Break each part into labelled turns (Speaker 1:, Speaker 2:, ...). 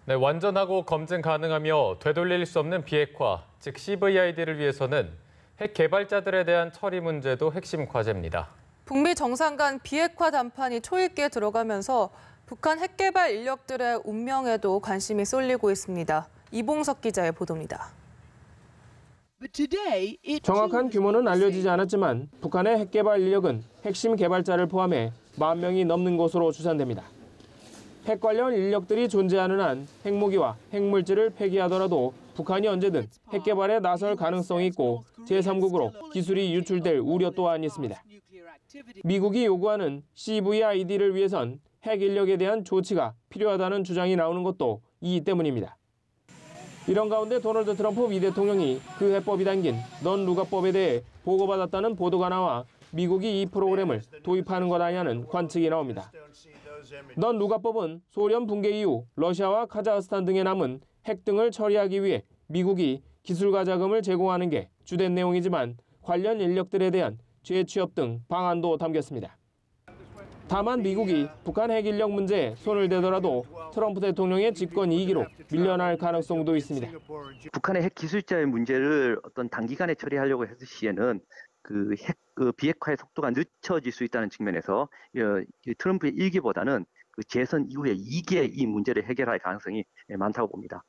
Speaker 1: 네, 완전하고 검증 가능하며 되돌릴 수 없는 비핵화, 즉 CVID를 위해서는 핵 개발자들에 대한 처리 문제도 핵심 과제입니다.
Speaker 2: 북미 정상 간 비핵화談판이 초입기에 들어가면서 북한 핵 개발 인력들의 운명에도 관심이 쏠리고 있습니다. 이봉석 기자의 보도입니다.
Speaker 3: 정확한 규모는 알려지지 않았지만 북한의 핵 개발 인력은 핵심 개발자를 포함해 10,000 명이 넘는 것으로 추산됩니다. 핵 관련 인력들이 존재하는 한 핵무기와 핵물질을 폐기하더라도 북한이 언제든 핵 개발에 나설 가능성이 있고 제3국으로 기술이 유출될 우려 또한 있습니다. 미국이 요구하는 CVID를 위해선 핵 인력에 대한 조치가 필요하다는 주장이 나오는 것도 이 때문입니다. 이런 가운데 도널드 트럼프 미 대통령이 그 해법이 담긴 넌 루가법에 대해 보고받았다는 보도가 나와 미국이 이 프로그램을 도입하는 것 아니냐는 관측이 나옵니다. 넌 루가법은 소련 붕괴 이후 러시아와 카자흐스탄 등에 남은 핵 등을 처리하기 위해 미국이 기술과 자금을 제공하는 게 주된 내용이지만 관련 인력들에 대한 재취업 등 방안도 담겼습니다. 다만 미국이 북한 핵 인력 문제에 손을 대더라도 트럼프 대통령의 집권 2기로 밀려날 가능성도 있습니다.
Speaker 4: 북한의 핵 기술자의 문제를 어떤 단기간에 처리하려고 했을 시에는 비핵화의 속도가 늦춰질 수 있다는 측면에서 트럼프의 1기보다는 재선 이후에 2기의 이 문제를 해결할 가능성이 많다고 봅니다.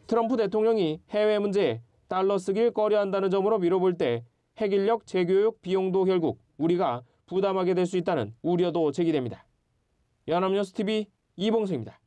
Speaker 3: 트럼프 대통령이 해외 문제에 달러 쓰길 꺼려한다는 점으로 미뤄볼 때 핵 인력 재교육 비용도 결국 우리가 부담하게 될 수 있다는 우려도 제기됩니다. 연합뉴스 TV 이봉수입니다.